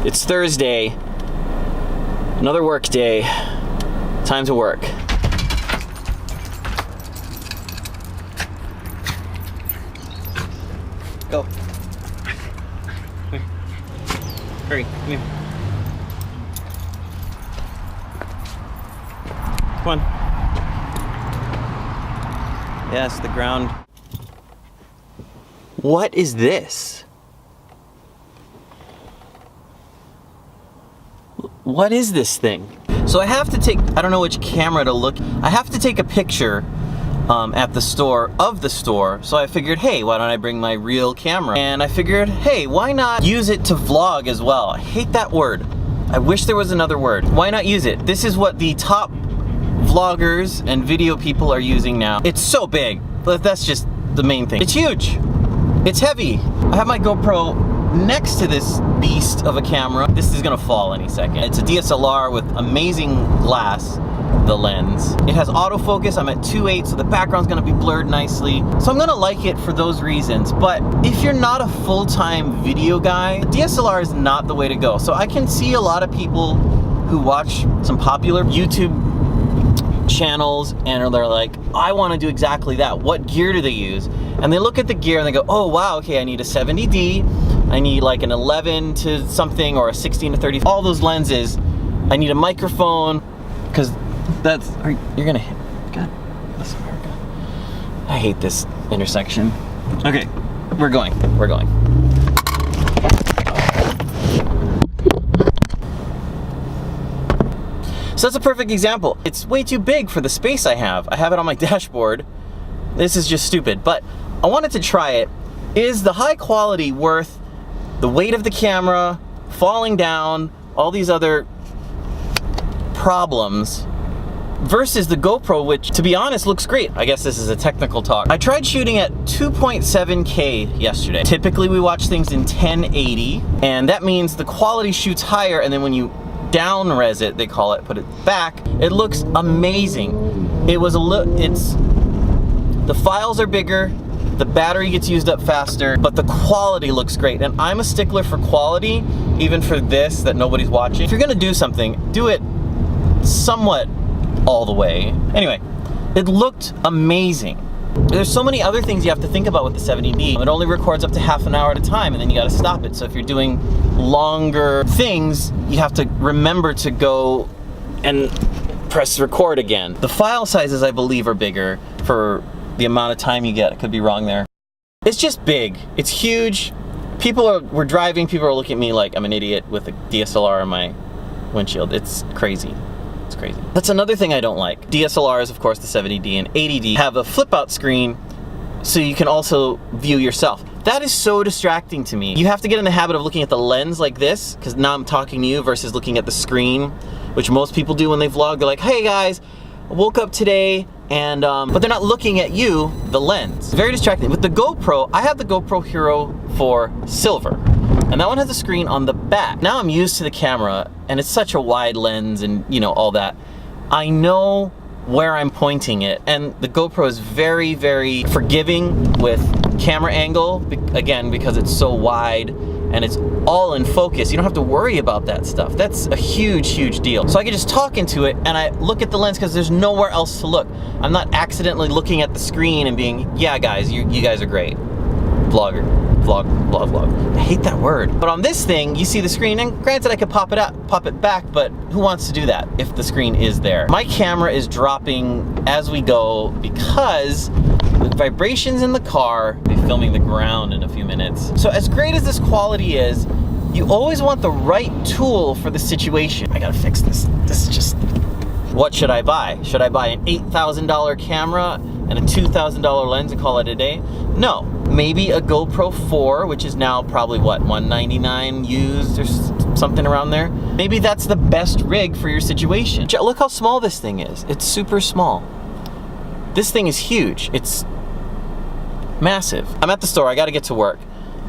It's Thursday, another work day, time to work. Go. Come here. Hurry, come here. Come on. Yes, the ground. What is this? What is this thing? So I have to take, I don't know which camera to look. I have to take a picture at the store of the store. So I figured, hey, why don't I bring my real camera? And I figured, hey, why not use it to vlog as well? I hate that word. I wish there was another word. Why not use it? This is what the top vloggers and video people are using now. It's so big, but that's just the main thing. It's huge. It's heavy. I have my GoPro next to this beast of a camera. This is gonna fall any second. It's a DSLR with amazing glass, the lens. It has autofocus. I'm at 2.8, so the background's gonna be blurred nicely. So I'm gonna like it for those reasons. But if you're not a full-time video guy, the DSLR is not the way to go. So I can see a lot of people who watch some popular YouTube channels and they're like, I want to do exactly that. What gear do they use? And they look at the gear and they go, oh wow, okay, I need a 70D, I need like an 11 to something or a 16 to 30, all those lenses. I need a microphone, because that's, you're gonna hit, God bless America. I hate this intersection. Okay, we're going. So that's a perfect example. It's way too big for the space I have. I have it on my dashboard. This is just stupid, but I wanted to try it. Is the high quality worth the weight of the camera, falling down, all these other problems, versus the GoPro, which, to be honest, looks great. I guess this is a technical talk. I tried shooting at 2.7K yesterday. Typically we watch things in 1080, and that means the quality shoots higher, and then when you down res it, they call it, put it back, it looks amazing. It was the files are bigger, the battery gets used up faster, but the quality looks great. And I'm a stickler for quality, even for this that nobody's watching. If you're gonna do something, do it somewhat all the way. Anyway, it looked amazing. There's so many other things you have to think about with the 70D. It only records up to half an hour at a time, and then you gotta stop it. So if you're doing longer things, you have to remember to go and press record again. The file sizes, I believe, are bigger for the amount of time you get. I could be wrong there. It's just big. It's huge. We're driving, people are looking at me like I'm an idiot with a DSLR on my windshield. It's crazy. It's crazy. That's another thing I don't like. DSLRs, of course, the 70D and 80D have a flip out screen so you can also view yourself. That is so distracting to me. You have to get in the habit of looking at the lens like this, because now I'm talking to you, versus looking at the screen, which most people do when they vlog. They're like, hey guys, I woke up today, and but they're not looking at you, the lens. Very distracting. With the GoPro, I have the GoPro Hero 4 Silver, and that one has a screen on the back. Now I'm used to the camera, and it's such a wide lens and, you know, all that. I know where I'm pointing it, and the GoPro is very, very forgiving with camera angle, again, because it's so wide and it's all in focus. You don't have to worry about that stuff. That's a huge, huge deal. So I can just talk into it and I look at the lens because there's nowhere else to look. I'm not accidentally looking at the screen and being, yeah guys, you guys are great. Vlog. I hate that word. But on this thing, you see the screen, and granted I could pop it back, but who wants to do that if the screen is there? My camera is dropping as we go because the vibrations in the car. I'll be filming the ground in a few minutes. So as great as this quality is, you always want the right tool for the situation. I gotta fix this. This is just, what should I buy? Should I buy an $8,000 camera and a $2,000 lens and call it a day? No. Maybe a GoPro 4, which is now probably what, $199 used or something around there. Maybe that's the best rig for your situation. Look how small this thing is. It's super small. This thing is huge. It's massive. I'm at the store, I gotta get to work,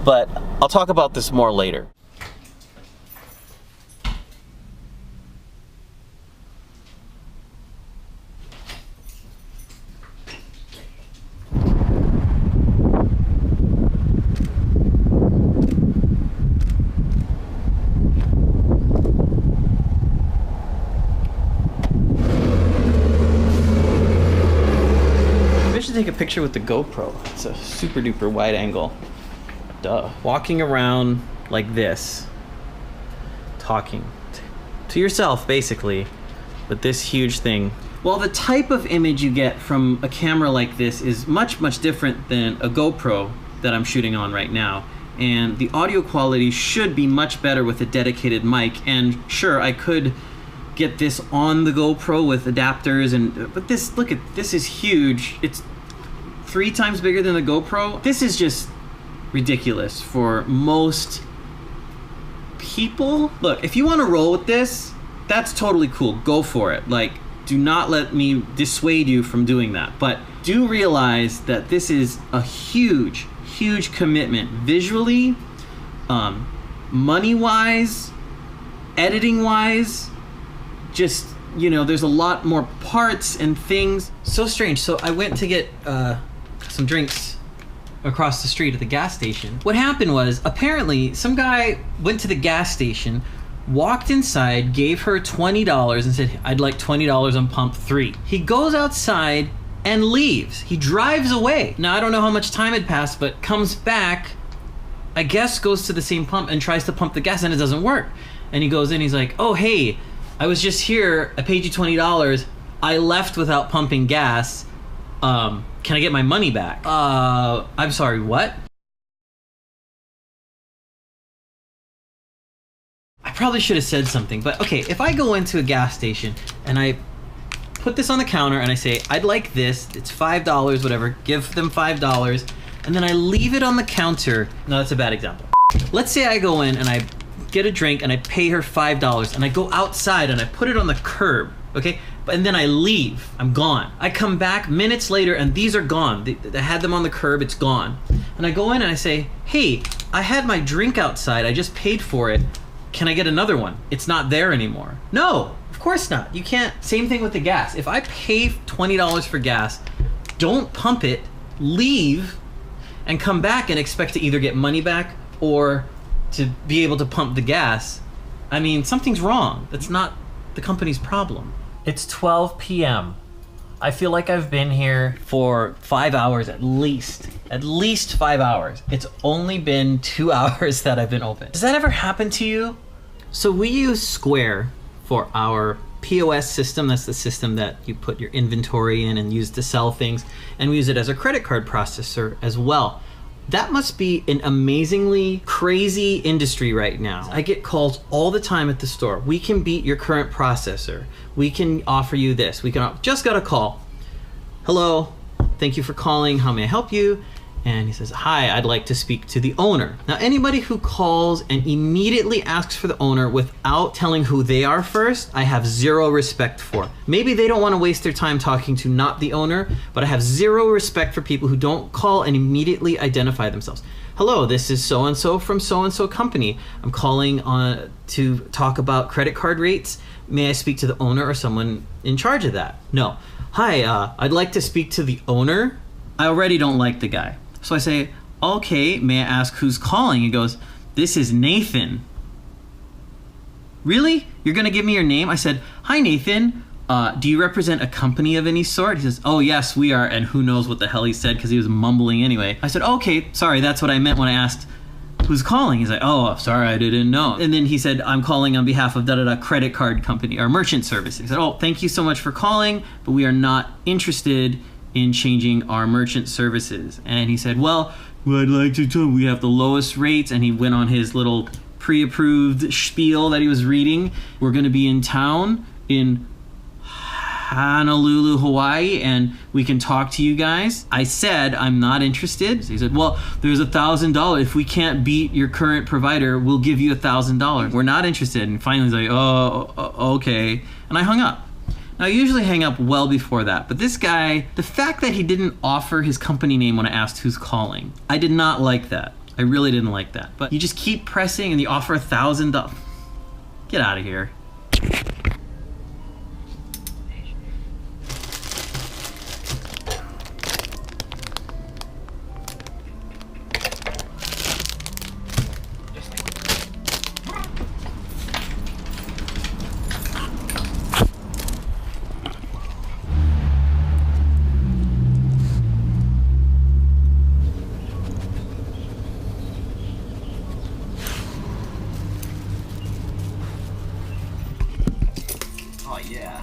but I'll talk about this more later. picture with the GoPro. It's a super duper wide angle. Duh. Walking around like this, talking to yourself basically, with this huge thing. Well, the type of image you get from a camera like this is much, much different than a GoPro that I'm shooting on right now. And the audio quality should be much better with a dedicated mic. And sure, I could get this on the GoPro with adapters, but this, look at, this is huge. It's 3 times bigger than the GoPro. This is just ridiculous for most people. Look, if you want to roll with this, that's totally cool. Go for it. Like, do not let me dissuade you from doing that. But do realize that this is a huge, huge commitment visually, money-wise, editing-wise. Just, you know, there's a lot more parts and things. So strange. So I went to get some drinks across the street at the gas station. What happened was, apparently, some guy went to the gas station, walked inside, gave her $20 and said, I'd like $20 on pump 3. He goes outside and leaves. He drives away. Now, I don't know how much time had passed, but comes back, I guess goes to the same pump and tries to pump the gas, and it doesn't work. And he goes in, he's like, oh, hey, I was just here, I paid you $20, I left without pumping gas, can I get my money back? I'm sorry, what? I probably should have said something, but okay, if I go into a gas station and I put this on the counter and I say, I'd like this, it's $5, whatever, give them $5, and then I leave it on the counter. No, that's a bad example. Let's say I go in and I get a drink and I pay her $5 and I go outside and I put it on the curb, okay? And then I leave, I'm gone. I come back minutes later and these are gone. I had them on the curb, it's gone. And I go in and I say, hey, I had my drink outside, I just paid for it. Can I get another one? It's not there anymore. No, of course not. You can't. Same thing with the gas. If I pay $20 for gas, don't pump it, leave, and come back and expect to either get money back or to be able to pump the gas. I mean, something's wrong. That's not the company's problem. It's 12 p.m. I feel like I've been here For 5 hours at least. At least 5 hours. It's only been 2 hours that I've been open. Does that ever happen to you? So we use Square for our POS system. That's the system that you put your inventory in and use to sell things. And we use it as a credit card processor as well. That must be an amazingly crazy industry right now. I get calls all the time at the store. We can beat your current processor. We can offer you this. We can just got a call. Hello, thank you for calling. How may I help you? And he says, hi, I'd like to speak to the owner. Now, anybody who calls and immediately asks for the owner without telling who they are first, I have zero respect for. Maybe they don't want to waste their time talking to not the owner, but I have zero respect for people who don't call and immediately identify themselves. Hello, this is so-and-so from so-and-so company. I'm calling on to talk about credit card rates. May I speak to the owner or someone in charge of that? No. Hi, I'd like to speak to the owner. I already don't like the guy. So I say, okay, may I ask who's calling? He goes, this is Nathan. Really? You're gonna give me your name? I said, hi Nathan, do you represent a company of any sort? He says, oh yes, we are, and who knows what the hell he said because he was mumbling anyway. I said, okay, sorry, that's what I meant when I asked who's calling. He's like, oh, sorry, I didn't know. And then he said, I'm calling on behalf of da-da-da credit card company or merchant services. He said, oh, thank you so much for calling, but we are not interested in changing our merchant services. And he said, well, I'd like to tell you, we have the lowest rates. And he went on his little pre-approved spiel that he was reading. We're gonna be in town in Honolulu, Hawaii, and we can talk to you guys. I said, I'm not interested. So he said, well, there's $1,000. If we can't beat your current provider, we'll give you $1,000. We're not interested. And finally he's like, oh, okay. And I hung up. Now, I usually hang up well before that, but this guy, the fact that he didn't offer his company name when I asked who's calling, I did not like that. I really didn't like that. But you just keep pressing and you offer $1,000. Get out of here. yeah.